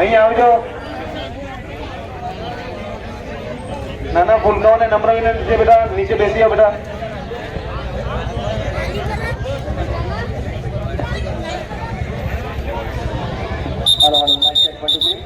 અહીં આવજો. નાના ફૂલકાઓને નમ્ર વિનંતી છે બેટા, નીચે બેસી જાઓ બેટા. હાલો હાલો, માઇક ચેક 1 2 3.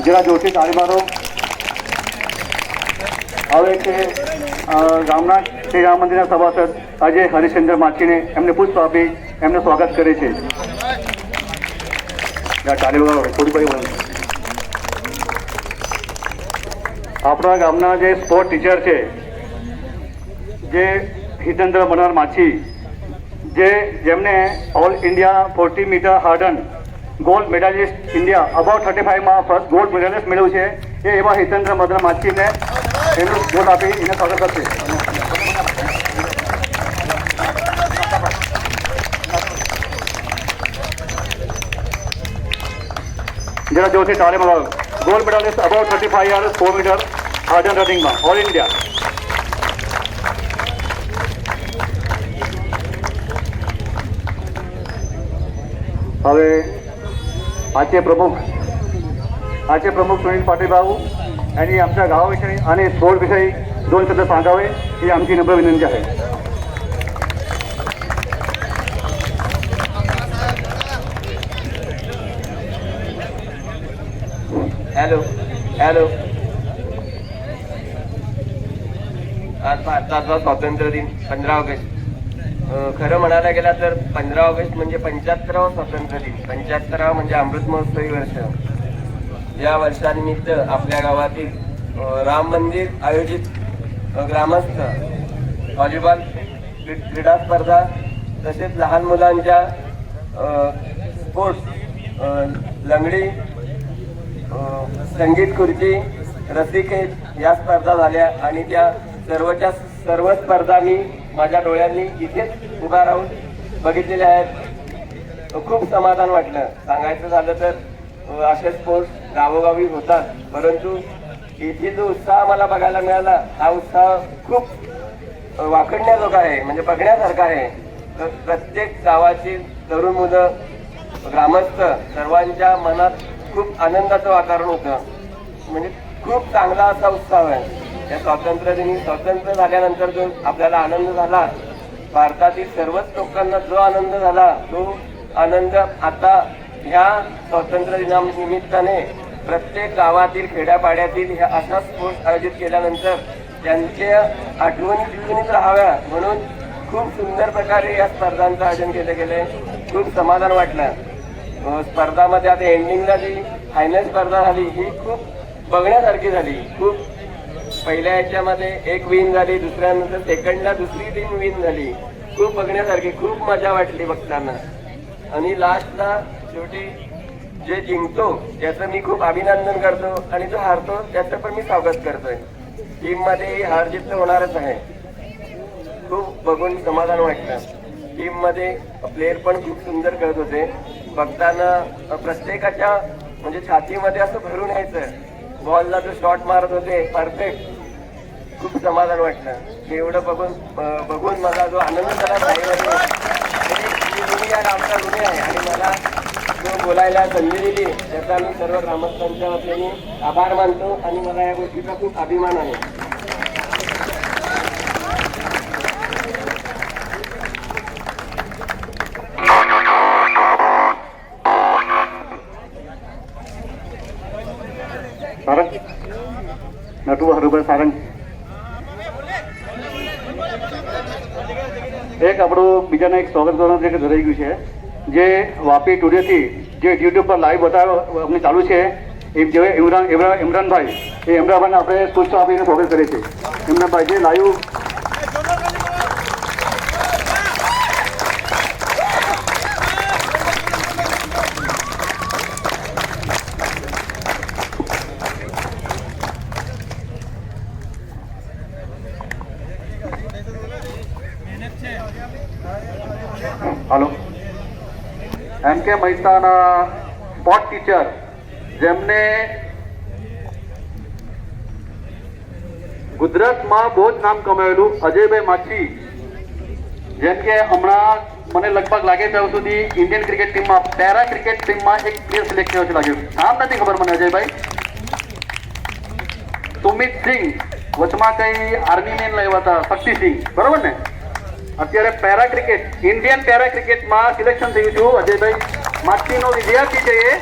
જરા જોરથી તાળી મારો. હવે છે ગામના શ્રી રામ મંદિરના સભાસદ અજય હરિશ્ચંદ્ર માછીને એમને પુષ્પ આપી એમને સ્વાગત કરે છે. તાળી વગાડો થોડી પડી બોલો. આપણા ગામના જે સ્પોર્ટ ટીચર છે જે હિતેન્દ્ર મનોહર માછી, જેમને all India 40 metre hurdle gold medalist India about 35માં ફર્સ્ટ ગોલ્ડ મેડાલિસ્ટ મેળવ્યું છે, એ એવા હિતેન્દ્ર મનોહર માછીને એનું ગોલ્ડ આપી એને સ્વાગત કરશે. જરા જોરથી તાળી મારો. Gold medalist about 35 years 4 metre hurdle રનિંગમાં ઓલ ઇન્ડિયા. હવે आजचे प्रमुख सुनील पाटील भाऊ यांनी आमच्या गावाविषयी आणि स्पोर्टविषयी 2 शब्द सांगावे ही आमची नम्र विनंती आहे. Hello hello. आज भारताचा स्वातंत्र्य दिन 15 ऑगस्ट. खरं म्हणायला गेला तर 15 ऑगस्ट म्हणजे 75वा स्वातंत्र्य दिन. 75 म्हणजे अमृत महोत्सवी वर्ष. या वर्षानिमित्त आपल्या गावातील राम मंदिर आयोजित ग्रामस्थ व्हॉलीबॉल क्रीडा स्पर्धा तसेच लहान मुलांच्या स्पोर्ट्स लंगडी संगीत खुर्ची रस्सीखेच या स्पर्धा झाल्या आणि त्या सर्व स्पर्धा मी माझ्या डोळ्यांनी इथेच उभा राहून बघितलेल्या आहेत. खूप समाधान वाटलं. सांगायचं झालं तर असे स्पोर्ट्स गावोगावी होतात, परंतु इथे जो उत्साह मला बघायला मिळाला हा उत्साह खूप वाखडण्याजोगा आहे, म्हणजे बघण्यासारखा आहे. तर प्रत्येक गावाची तरुण मुलं ग्रामस्थ सर्वांच्या मनात खूप आनंदाचं वातावरण होतं. म्हणजे खूप चांगला असा उत्साह आहे. या स्वातंत्र्य दिनी स्वातंत्र्य झाल्यानंतर जो आपल्याला आनंद झाला, भारतातील सर्वच लोकांना जो आनंद झाला तो आनंद आता ह्या स्वातंत्र्य दिनानिमित्ताने प्रत्येक गावातील खेड्यापाड्यातील ह्या अशा स्पोर्ट्स आयोजित केल्यानंतर त्यांच्या आठवणी जीवनीत राहाव्या म्हणून खूप सुंदर प्रकारे या स्पर्धांचं आयोजन केलं गेलंय. खूप समाधान वाटलं. स्पर्धामध्ये आता एंडिंगला जी फायनल स्पर्धा झाली ही खूप बघण्यासारखी झाली. खूप पहिल्या याच्यामध्ये एक विन झाली, दुसऱ्यानंतर सेकंडला दुसरी टीम विन झाली. खूप बघण्यासारखी, खूप मजा वाटली बघताना. आणि लास्टला शेवटी जे जिंकतो त्याचं मी खूप अभिनंदन करतो आणि जो हारतो त्याचं पण मी स्वागत करतोय. टीममध्ये हार जीत होणारच आहे. खूप बघून समाधान वाटलं. टीममध्ये प्लेयर पण खूप सुंदर खेळत होते. बघताना प्रत्येकाच्या म्हणजे छातीमध्ये असं भरून यायचं. बॉलला जो शॉट मारत होते परफेक्ट, खूप समाधान वाटलं. एवढं बघून मला जो आनंद झाला या गावचा ऋणी आहे आणि मला जो बोलायला संधी दिली त्याचा मी सर्व ग्रामस्थांच्या वतीने आभार मानतो आणि मला या गोष्टीचा खूप अभिमान आहे. સારંગ નટુ હરુભાઈ સારંગ એક આપણું બીજાને એક સ્વાગત કરવાનું છે કે ધરાઈ ગયું છે જે વાપી ટુડેથી જે યુટ્યુબ પર લાઈવ અમને ચાલુ છે એ જે ઇમરાનભાઈ એ ઇમરાનભાઈને આપણે પુષ્પ આપીને સ્વાગત કરીએ છીએ. ઇમરાનભાઈ જે લાઈવ હાલો એમ કે મહેસાણા સ્પોર્ટ ટીચર જેમને ગુજરાતમાં બહુ જ નામ કમાયેલું અજયભાઈ માછી, જેમ કે હમણાં મને લગભગ લાગે ત્યાં સુધી ઇન્ડિયન ક્રિકેટ ટીમમાં પેરા ક્રિકેટ ટીમમાં એક પ્લેયર સિલેક્ટ થયો છે લાગ્યું. નામ નથી ખબર મને અજયભાઈ. સુમિત સિંહ વચમાં કઈ આર્મી મેન લાવ્યા હતા શક્તિસિંહ, બરોબર ને? અત્યારે પેરા ક્રિકેટ ઇન્ડિયન પેરા ક્રિકેટમાં સિલેક્શન થયું છું અજયભાઈ માછીનો વિદ્યાર્થી છે એ.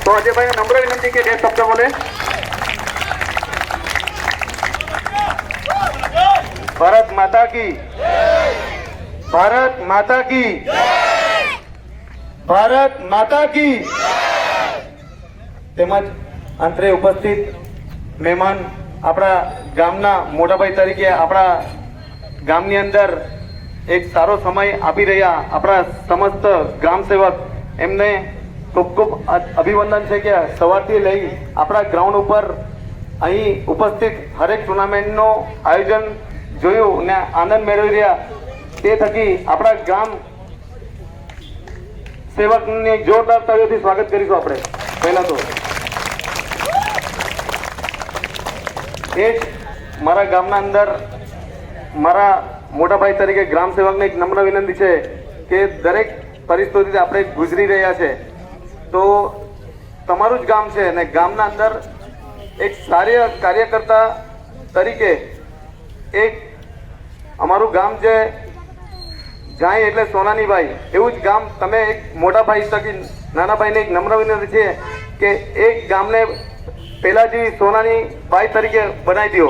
તો અજયભાઈને નમ્ર વિનંતી કે બે શબ્દ બોલે. ભારત માતા કી, ભારત માતા કી, ભારત માતા કી. તેમજ અંતરે ઉપસ્થિત મહેમાન આપણા ગામના મોટાભાઈ તરીકે આપણા ગામની અંદર એક સારો સમય આપી રહ્યા આપણા સમસ્ત ગ્રામ સેવક, એમને ખૂબ ખૂબ અભિનંદન છે કે સવારથી લઈ આપણા ગ્રાઉન્ડ ઉપર અહીં ઉપસ્થિત હરેક ટુર્નામેન્ટનું આયોજન જોયું ને આનંદ મેળવી રહ્યા. તે થકી આપણા ગ્રામ સેવકની જોરદાર તાળીઓથી સ્વાગત કરીશું આપણે. પહેલા તો એ જ મારા ગામના અંદર મારા મોટાભાઈ તરીકે ગ્રામ સેવકને એક નમ્ર વિનંતી છે કે દરેક પરિસ્થિતિથી આપણે ગુજરી રહ્યા છે તો તમારું જ ગામ છે અને ગામના અંદર એક સારી કાર્યકર્તા તરીકે એક અમારું ગામ છે જાય એટલે સોનાની ભાઈ, એવું જ ગામ તમે એક મોટા ભાઈ થકી નાના ભાઈને એક નમ્ર વિનંતી છે કે એક ગામને પહેલા જેવી સોનાની ભાઈ તરીકે બનાવી દો,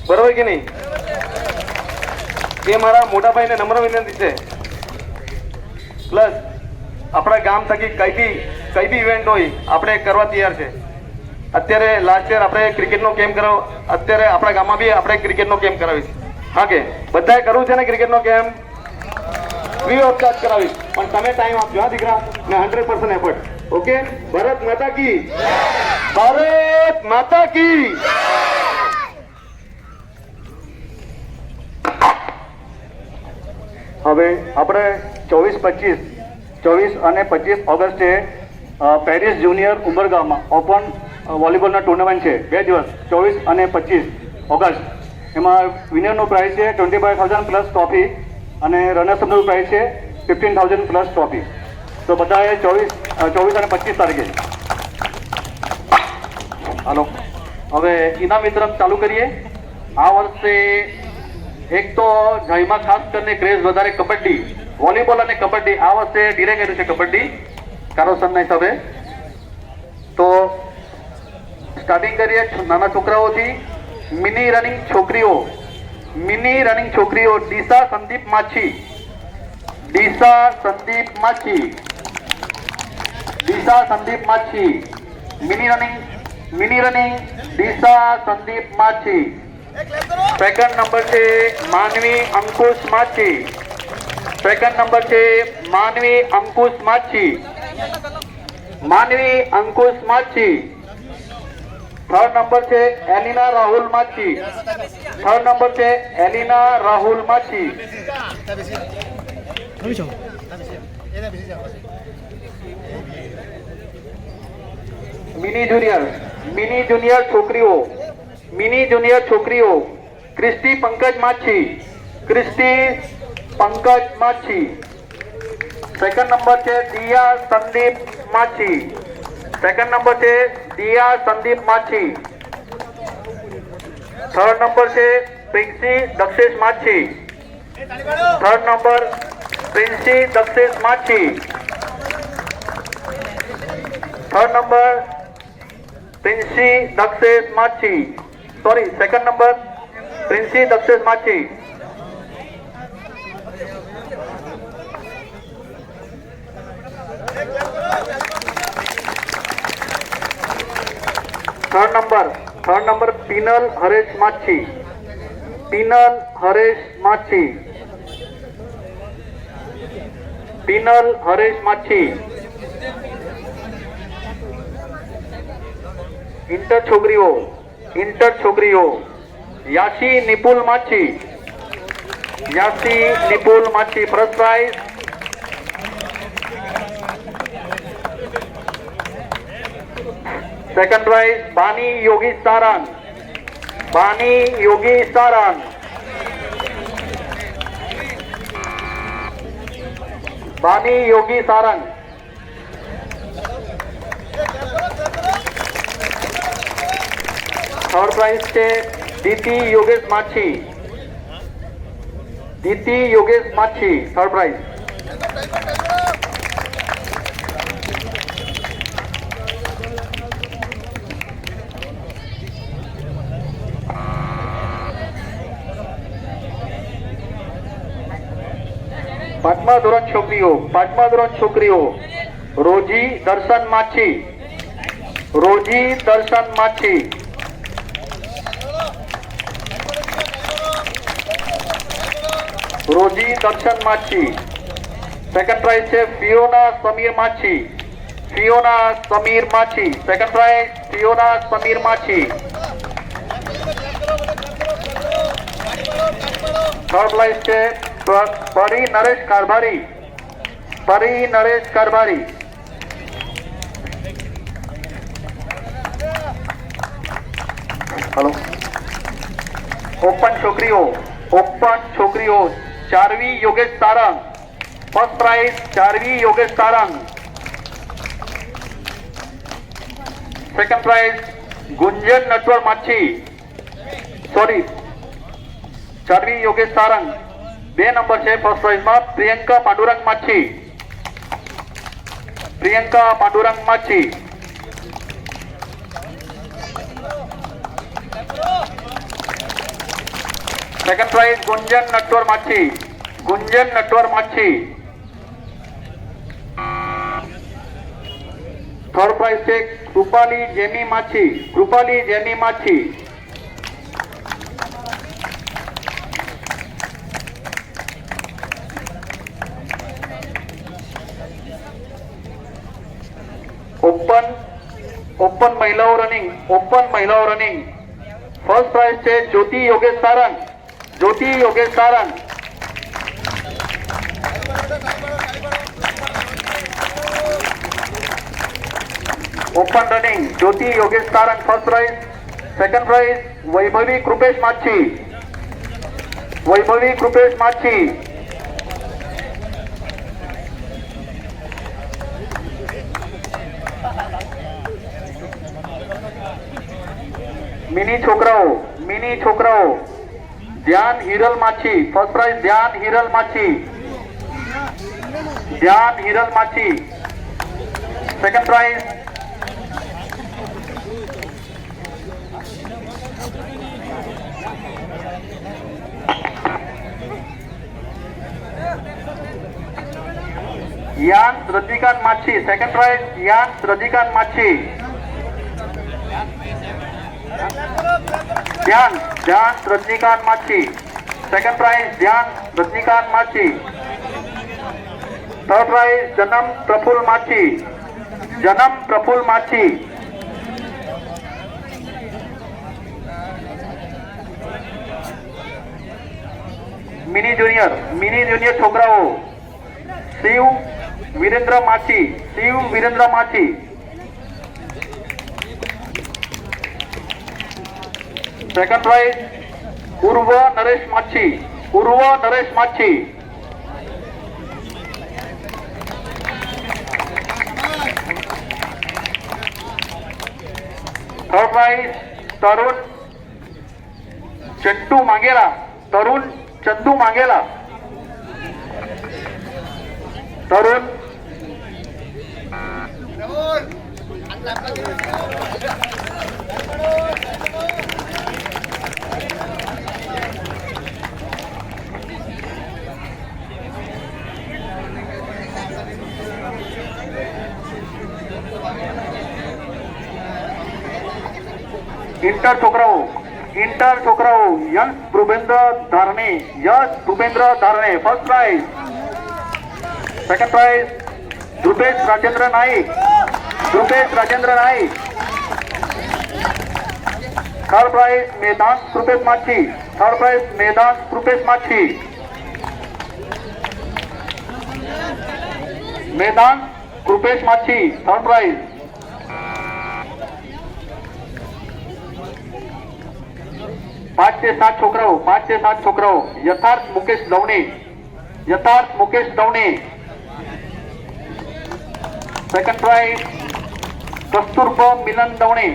બરોબર કે નહીં? એ મારા મોટા ભાઈને નમ્ર વિનંતી છે. પ્લસ આપણા ગામ થકી કઈ બી ઇવેન્ટ હોય આપણે કરવા તૈયાર છે. અત્યારે લાસ્ટ યર આપણે ક્રિકેટનો કેમ્પ કરાવ, અત્યારે આપણા ગામમાં બી આપણે ક્રિકેટનો કેમ્પ કરાવીશ. હા કે બધાએ કરવું છે ને ક્રિકેટનો કેમ્પ? ફ્રી ઓફ ચાર્જ કરાવીશ, પણ તમે ટાઈમ આપજો હા દીકરા, ને 100% એફર્ટ. ઓકે? ભારત માતા કી, ભારત માતા કી. હવે આપણે 24 અને 25 ઓગસ્ટે પેરિસ જુનિયર ઉમરગામમાં ઓપન વોલીબોલના ટુર્નામેન્ટ છે. 2 દિવસ 24 અને 25 ઓગસ્ટ. એમાં વિનરનું પ્રાઇઝ છે 25,000 પ્લસ ટ્રોફી અને રનર્સઅપનું પ્રાઇઝ છે 15,000 પ્લસ ટ્રોફી. તો બધાએ 24 અને 25 તારીખે. હાલો હવે ઇનામ વિતરણ ચાલુ કરીએ. આ વર્ષે એક તો જયમાં ખાસ કરીને ક્રેઝ વધારે કબડ્ડી, વોલીબોલ અને કબડ્ડી. આ વર્ષે ડીરે કર્યું છે કબડ્ડી કારોસનના હિસાબે. તો સ્ટાર્ટિંગ કરીએ નાના છોકરાઓથી. મિની રનિંગ છોકરીઓ Disa Sandeep Machhi, Disa Sandeep Machhi. Mini running Disa Sandeep Machhi. Second number છે માનવી અંકુશ માછી. થર્ડ નંબર છે એલિના રાહુલ માછી. મિની જુનિયર છોકરીઓ ક્રિસ્ટી પંકજ માછી. સેકન્ડ નંબર છે દિયા સંદીપ માછી. સેકન્ડ નંબર છે દિયા સંદીપ માછી. થર્ડ નંબર છે Princy Dakshesh Machhi. Third number Princy Dakshesh Machhi. Third number Princy Dakshesh Machhi. Sorry, second number Princy Dakshesh Machhi. Third number Pinal Haresh Machhi. Pinal Haresh Machhi. Pinal Haresh Machhi. Inter છોકરીઓ Yasi Nipul Machhi. Yasi Nipul Machhi. First prize. Second prize Bani Yogi Sarang. Bani Yogi Sarang. Bani Yogi Sarang. Third prize છે Diti Yogesh Machhi. Diti Yogesh Machhi. Third prize. પાંચમા ધોરણ છોકરીઓ રોજી દર્શન માછી. રોજી દર્શન માછી. રોજી દર્શન માછી. સેકન્ડ પ્રાઇઝ છે ફિયોના સમીર માછી. ફિયોના સમીર માછી. સેકન્ડ પ્રાઇઝ ફિયોના સમીર માછી. થર્ડ પ્રાઇઝ છે પરી નરેશ કારભારી. પરી નરેશ કારભારી. હેલો. ઓપન છોકરીઓ Charvi Yogesh Sarang. First prize Charvi Yogesh Sarang. Second prize Gunjan Natvar Machhi. Sorry, Charvi Yogesh Sarang. 2 number છે ફર્સ્ટ પ્રાઇઝમાં Priyanka Pandurang Machhi. Priyanka Pandurang Machhi. Second prize Gunjan Natvar Machhi. Gunjan Natvar Machhi. Third prize છે કૃપાલી જેમી માછી. કૃપાલી જેમી માછી. ઓપન મહિલાઓ રનિંગ. ફર્સ્ટ પ્રાઇઝ છે Jyoti Yogesh Sarang. Jyoti Yogesh Sarang. Open running Jyoti Yogesh Sarang. First prize. Second price વૈભવી કૃપેશ માછી. વૈભવી કૃપેશ માછી. મિની છોકરાઓ ધ્યાન હિરલ માછી. ફર્સ્ટ પ્રાઇઝ ધ્યાન હિરલ માછી. ધ્યાન હિરલ માછી. સેકન્ડ પ્રાઇઝ યાન રજનીકાંત માછી. સેકન્ડ પ્રાઇઝ યાન રજનીકાંત માછી. ધ્યાન રજનીકાંત માછી. સેકન્ડ પ્રાઇઝ ધ્યાન રજનીકાંત માછી. થર્ડ પ્રાઇઝ જનમ પ્રફુલ માછી. જનમ પ્રફુલ માછી. મિની જુનિયર છોકરાઓ Shiv Virendra Machhi. Shiv Virendra Machhi. Second prize Urv Naresh Machhi. Urv Naresh Machhi. Third prize Tarun Chandu Mangela, Tarun Chandu Mangela, Tarun inter छोकराओ Yash Bhupendra Dharne first prize, second prize Dhrupesh Rajendra Naik, third prize Medant Krupesh Machhi, third prize. 5 से 7 छोकराओ Yatharth Mukesh Davne, second prize Kasturba Milan Davne,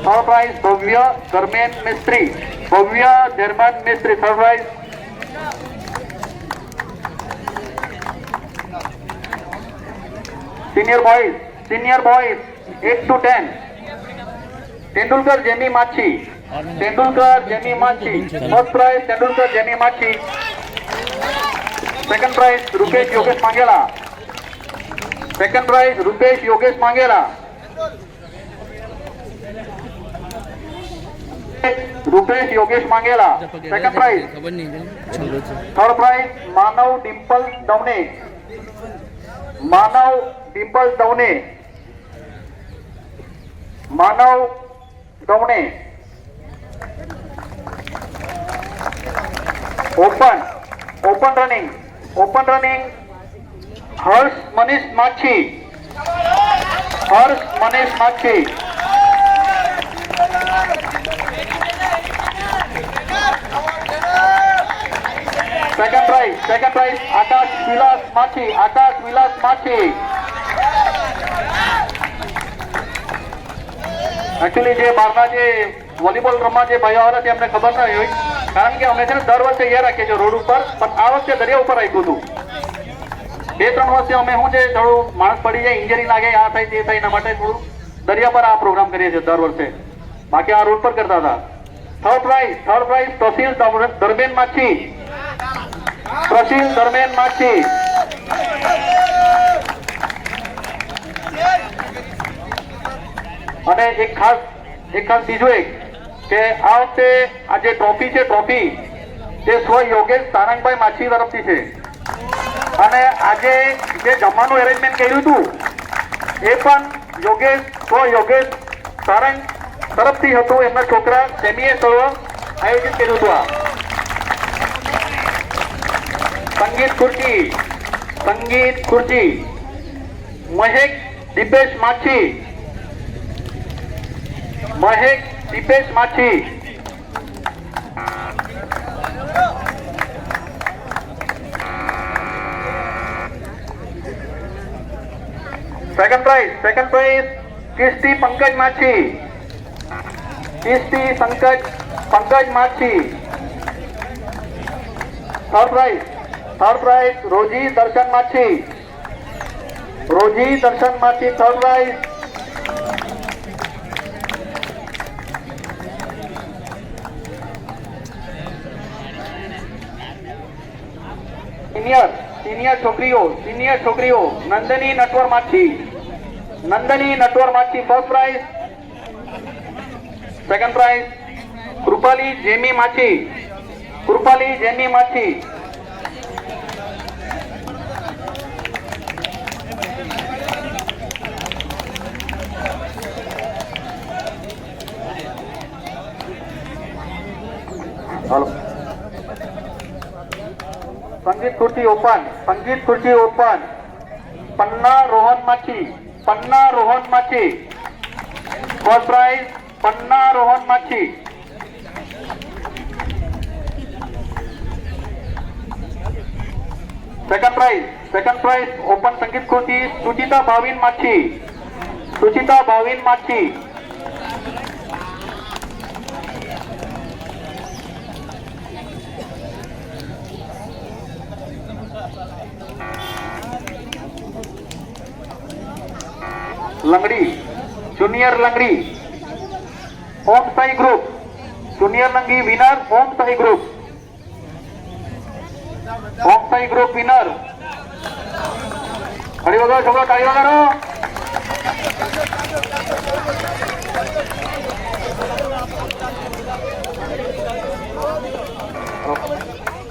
third prize Bhavya Dharmen Mistry, third prize. Senior boys 8 to 10 Tendulkar Jamie माछी, first prize Tendulkar Jamie माछी, second prize Rupesh Yogesh मांगेला, second prize. Third prize मानव Dimple Davane, open running हर्ष मनीष माछी, second prize आकाश विलास माछी। Actually जे बहाરના જે volleyball રમવા જે ભાઈઓ આવ્યા તેમને ખબર ન હોય, કારણ કે અમે છે ને દર વર્ષે અહીંયા રાખીએ છીએ રોડ ઉપર, પણ આ વખતે દરિયા ઉપર રાખ્યું હતું। 2-3 વર્ષે અમે શું છે થોડું માણસ પડી જાય, ઇન્જરી લાગે, આ થાય તે થાય, એના માટે થોડું દરિયા પર આ પ્રોગ્રામ કરીએ છીએ દર વર્ષે, બાકી આ રોડ પર કરતા હતા। થર્ડ પ્રાઇઝ તસીલ ધર્મેન માછી, અને એક ખાસ બીજું કે આ વખતે આ જે ટ્રોફી છે તે સ્વ યોગેશ સારંગભાઈ માછી તરફથી છે, અને આજે જે જમવાનું એરેન્જમેન્ટ કર્યું હતું એ પણ યોગેશ સારંગ તરફથી હતું, એમના છોકરા સેમીએ આયોજિત કર્યું હતું। આ સંગીત ખુરજી Mahek Dipesh Machhi, second prize Kristy Pankaj Machhi, third prize Rosy Darshan Machhi, third prize. Senior छोकरीओ Nandni Natvar Machhi, first prize, second prize Krupali Jemi Machhi, hello संगीत खुर्ची ओपन पन्ना रोहन माछी, फर्स्ट प्राइज पन्ना रोहन माछी, सेकंड प्राइज ओपन संगीत खुर्ची सुचिता भाविन माछी लंगड़ी जूनियर लंगड़ी ओम साई ग्रुप जूनियर लंगी विनर ओम साई ग्रुप विनर खड़ी वगैरह छोकरा ताली वगैरह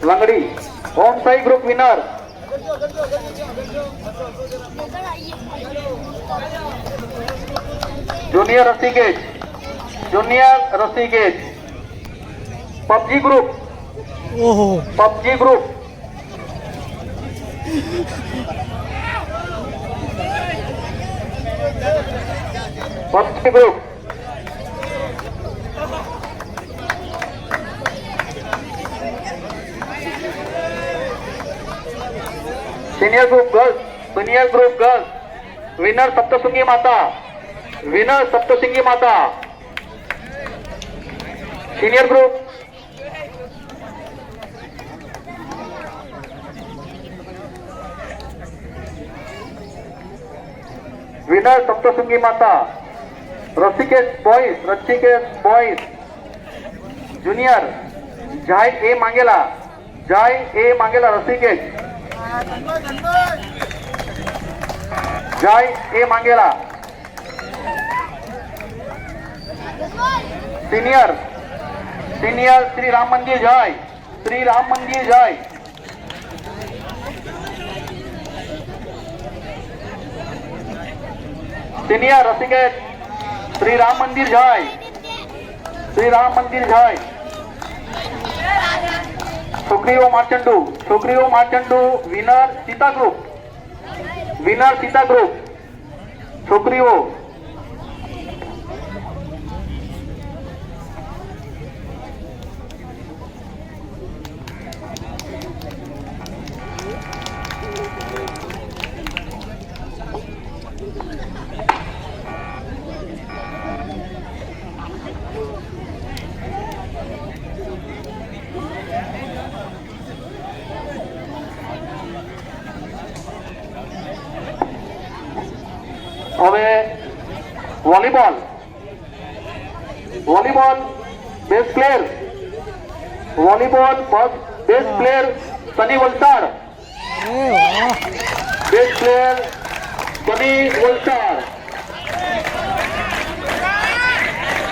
लंगड़ी ओम साई ग्रुप विनर जूनियर रस्सी gauge PUBG group PUBG group senior group girls winner Saptashrungi माता सीनियर ग्रुप विनर सप्तशृंगी माता रसिकेश बॉयज जूनियर जाय ए मांगेला रसिकेश जाय ए मांगेला सीनियर श्री राम मंदिर जाय सीनियर रसिकेश श्री राम मंदिर जाय सुग्रीव मार्चंडू विनर सीता ग्रुप सुग्रीव હવે volleyball best player Sunny Valsad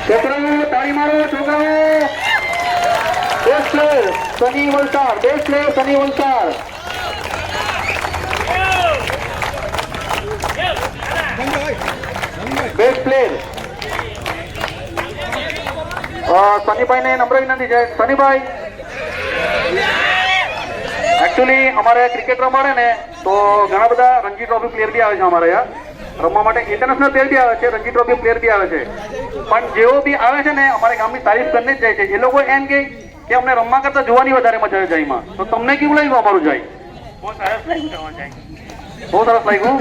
છોકરાઓ તાળી મારો best player Sunny Valsad best player Sunny भाई ने नंबर विनंती है सनी भाई एक्चुअली हमारे क्रिकेट रमाड़े ने तो घना बधा रणजी ट्रॉफी प्लेयर भी आवे छे हमारे यहाँ रमवा माटे इंटरनेशनल प्लेयर भी आवे छे रणजी ट्रॉफी प्लेयर भी आवे छे पण जेओ भी आवे छे ने हमारे गामनी तारीफ करने ज जाय छे ए लोको एम के अमने रमवा करता जोवानी वधारे मजा आवे जायमां तो तमने केवुं लाग्युं अमारुं जाय बहुत सरस लाग्युं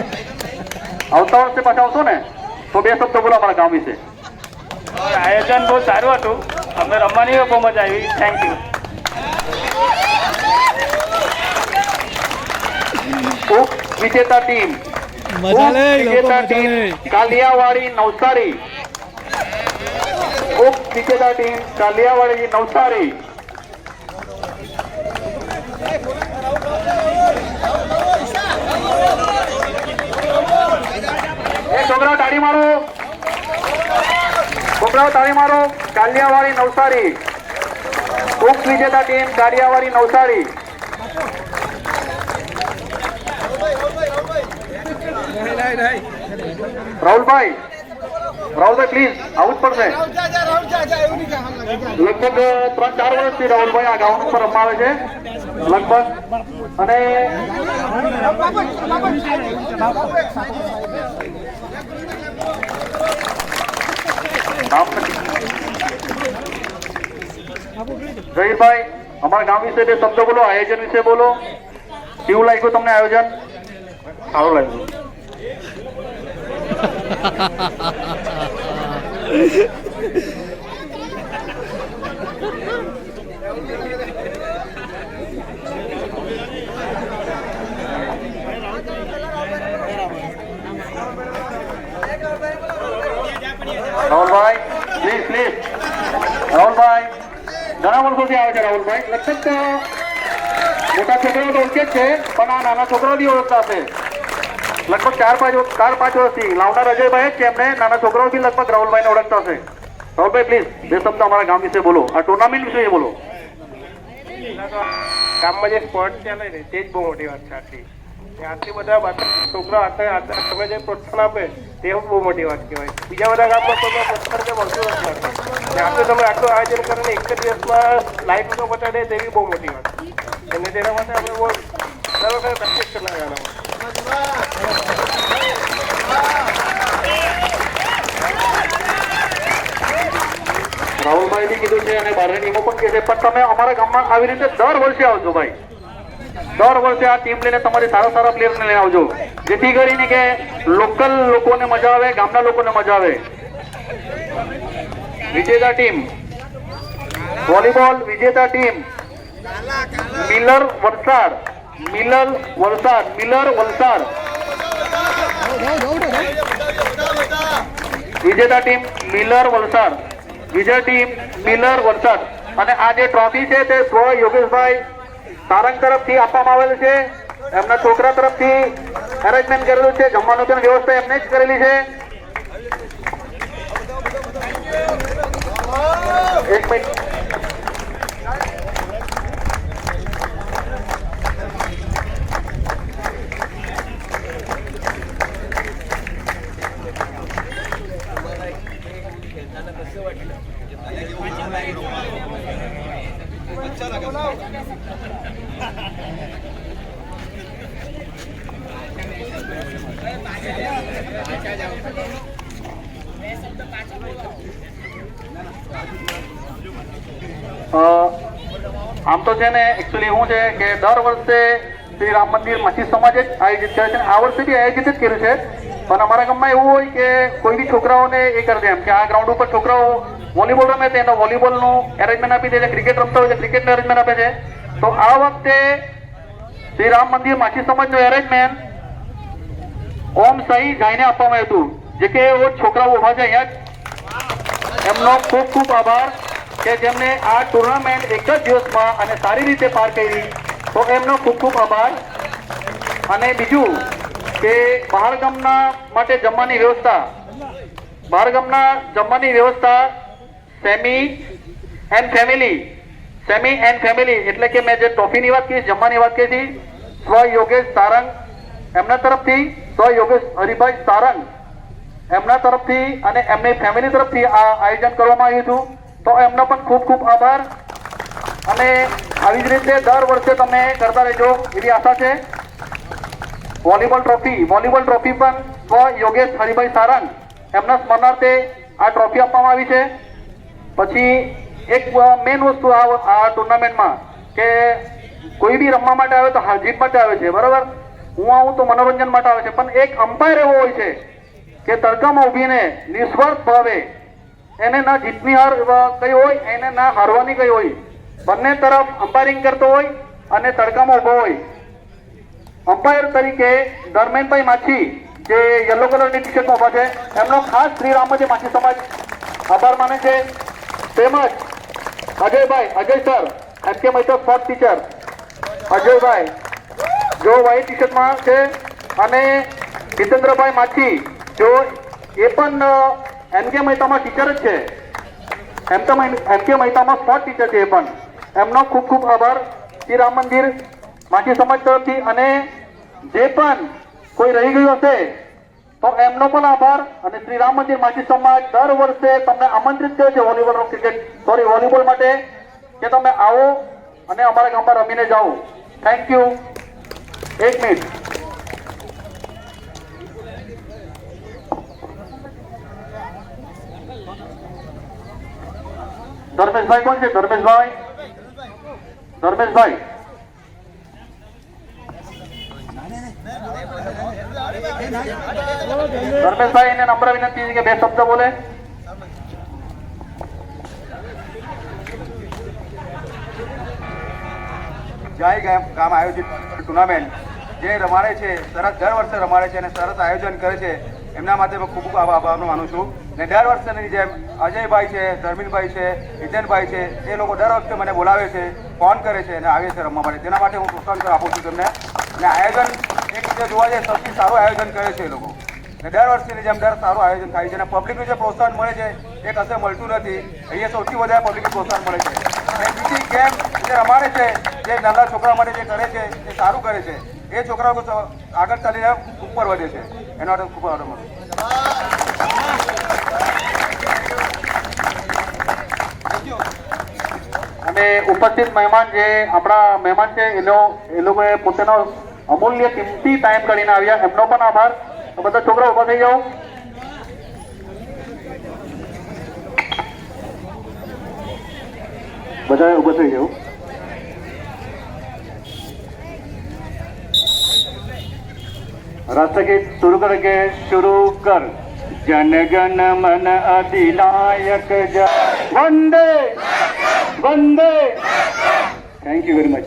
આવતા વર્ષે પાછા આવશો ને તો બે શબ્દ બોલો અમારા ગામ વિશે આયોજન બહુ સારું હતું અમને રમવાની બહુ મજા આવી થેન્ક યુ ઉપ વિજેતા ટીમ કાલિયાવાડી નવસારી ઉપ વિજેતા ટીમ કાલિયાવાડી નવસારી છોકરાઓ તાળી મારો કાલિયાવાડી નવસારી ઉપ વિજેતા team Kaliyawadi Navsari Rahulbhai please આવું જ પડશે લગભગ 3-4 વર્ષથી રાહુલભાઈ આ ગ્રાઉન્ડ ઉપર રમાવે છે લગભગ અને जहीर भाई हमारे गांव विषय शब्द बोलो आयोजन विषय बोलो કેવું લાગ્યું તમને આયોજન? સારું લાગ્યું. રાહુલભાઈ પ્લીઝ પ્લીઝ. રાહુલભાઈ ઘણા વર્ષોથી આવે છે. રાહુલભાઈ લગભગ મોટા છોકરાઓ તો ઓળખે જ છે, પણ આ નાના છોકરાઓ બી ઓળખતા હશે. લગભગ ચાર પાંચ વર્ષથી લાવનાર અજયભાઈ જ છે, એમને નાના છોકરાઓ બી લગભગ રાહુલભાઈને ઓળખતા હશે. રાહુલભાઈ પ્લીઝ બે શબ્દ અમારા ગામ વિશે બોલો, આ ટુર્નામેન્ટ વિશે બોલો. ગામમાં જે સ્પોર્ટ ચાલે ને તે જ બહુ મોટી વાત છે. આટલી બધા છોકરા તમે જે પ્રોત્સાહન આપે તે બહુ મોટી વાત કહેવાય. બીજા બધા ગામમાં તો પ્રોત્સાહન કે મળતું નથી. આપણે તમે આટલું આયોજન કરીને એક જ દિવસમાં લાઈવ તો બતાડે તેવી બહુ મોટી વાત. અને તેના માટે આપણે બહુ દર વખતે પ્રેક્ટિસ કરી લાગવાના. રાહુલભાઈ બી કીધું છે અને બારની ટીમો પણ કહે છે, પણ તમે અમારા ગામમાં આવી રીતે દર વર્ષે આવજો ભાઈ. દર વર્ષે આ ટીમ લઈને તમારી સારા સારા પ્લેયરને લઈને આવજો, જેથી કરીને કે લોકલ લોકોને મજા આવે, ગામના લોકોને મજા આવે. વિજેતા ટીમ વોલીબોલ, વિજેતા ટીમ મિલર વલસાડ. વિજેતા ટીમ મિલર વલસાડ. વિજય ટીમ મિલર વલસાડ. અને આ જે ટ્રોફી છે તે સ્વ યોગેશભાઈ સારંગ તરફથી આપવામાં આવેલ છે. એમના છોકરા તરફથી અરેન્જમેન્ટ કરેલું છે, જમવાનું પણ વ્યવસ્થા એમને જ કરેલી છે. એક મિનિટ. આમ તો છે ને એકચ્યુઅલી શું છે કે દર વર્ષે શ્રી રામ મંદિર માછી સમાજે જ આયોજિત કરે છે. આ વર્ષે બી આયોજિત જ કર્યું છે, પણ અમારા ગામમાં એવું હોય કે કોઈ બી છોકરાઓને એ કરી દે એમ કે આ ગ્રાઉન્ડ ઉપર છોકરાઓ વોલીબોલ રમે તો એનો વોલીબોલનું એરેન્જમેન્ટ આપી દે છે, ક્રિકેટ રમતા હોય તો ક્રિકેટનું એરેન્જમેન્ટ આપે છે. તો આ વખતે શ્રી રામ મંદિર માછી સમાજનું એરેન્જમેન્ટ ઓમ સહી જાઈને આપવામાં આવ્યું હતું. જે કે છોકરાઓ ઉભા છે અહીંયા જ, એમનો ખૂબ ખૂબ આભાર કે જેમને આ ટુર્નામેન્ટ એક જ દિવસમાં અને સારી રીતે પાર કરી, તો એમનો ખૂબ ખૂબ આભાર. અને બીજું કે બહાર ગામના માટે જમવાની વ્યવસ્થા, સેમી એન્ડ ફેમિલી એટલે કે મેં જે ટ્રોફીની વાત કરી, જમવાની વાત કરી, સ્વ યોગેશ સારંગ એમના તરફથી, સ્વ યોગેશ હરિભાઈ સારંગ એમના તરફથી અને એમની ફેમિલી તરફથી આ આયોજન કરવામાં આવ્યું હતું. તો એમનો પણ ખૂબ ખૂબ આભાર. અને આવી જ રીતે દર વર્ષે તમે કરતા રહેજો એવી આશા છે. વોલીબોલ ટ્રોફી પણ સ્વ યોગેશ હરિભાઈ સારંગ એમના સ્મરણાર્થે આ ટ્રોફી આપવામાં આવી છે. પછી એક મેઇન વસ્તુ આ ટુર્નામેન્ટમાં કે કોઈ બી રમવા માટે આવે તો જીત માટે આવે છે, બરાબર. હું આવું તો મનોરંજન માટે આવે છે, પણ એક અમ્પાયર એવો હોય છે કે તડકામાં ઊભીને નિસ્વાર્થ ભાવે એને ના જીતની હાર કઈ હોય, એને ના હારવાની કઈ હોય, બંને તરફ અમ્પાયરિંગ કરતો હોય અને તડકામાં ઊભો હોય. અમ્પાયર તરીકે ધર્મેનભાઈ માછી જે યલો કલરની ટી શર્ટમાં ઊભા છે, એમનો ખાસ શ્રી રામજી માછી સમાજ આભાર માને છે. તેમજ Ajay sir, M K. Mehta sport teacher અજયભાઈ જો વ્હાઈટ ટી શર્ટમાં છે, અને જીતેન્દ્રભાઈ માછી જો એ પણ એમ.કે. મહેતામાં ટીચર જ છે, એમ.કે. મહેતામાં સ્પોર્ટ ટીચર છે. એ પણ એમનો ખૂબ ખૂબ આભાર શ્રી રામ મંદિર માછી સમાજ તરફથી. અને જે પણ કોઈ રહી ગયું હશે તો એમનો પણ આભાર. અને શ્રી રામ મંદિર માછી સમાજ દર વર્ષે તમને આમંત્રિત કરે છે વોલીબોલ માટે કે તમે આવો અને અમારા ગામમાં રમીને જાઓ. Thank you. એક મિનિટ. ધર્મેશભાઈ કોણ છે? ધર્મેશભાઈ ધર્મેશભાઈ એને નમ્ર વિનંતી છે કે 2 શબ્દ બોલે. જય ગામ આયોજિત ટુર્નામેન્ટ જે રમાડે છે, સરસ દર વર્ષે રમાડે છે અને સરસ આયોજન કરે છે, એમના માટે હું ખૂબ ખૂબ આભાર માનું છું. ને દર વર્ષની જેમ અજયભાઈ છે, ધર્મીનભાઈ છે, હિતેનભાઈ છે, એ લોકો દર વખતે મને બોલાવે છે, ફોન કરે છે અને આવે છે રમવા માટે. તેના માટે હું પ્રોત્સાહન આપું છું તેમને. અને આયોજન એક રીતે જોવા જઈએ સૌથી સારું આયોજન કરે છે એ લોકો. ને દર વર્ષની જેમ સારું આયોજન થાય છે અને પબ્લિકનું જે પ્રોત્સાહન મળે છે એ કશે મળતું નથી. અહીંયા સૌથી વધારે પબ્લિકનું પ્રોત્સાહન મળે છે. અને બીજી ગેમ જે રમાડે છે, જે નાના છોકરા માટે જે કરે છે એ સારું કરે છે. એ છોકરાઓ આગળ ચાલીને ઉપર વધે છે. એનો માટે ખૂબ આભાર માનું. અને ઉપસ્થિત મહેમાન જે આપણા મહેમાન છે એ લોકોએ પોતાનો અમૂલ્ય કિંમતી ટાઈમ કાઢીને આવ્યા, એમનો પણ આભાર. તો બધા છોકરા ઉભા થઈ જાઓ. બધા ઉભા થઈ જાઓ. राष्ट्रगीत शुरू करके शुरू कर. जन गण मन अधिनायक जय वंदे वंदे. Thank you very much.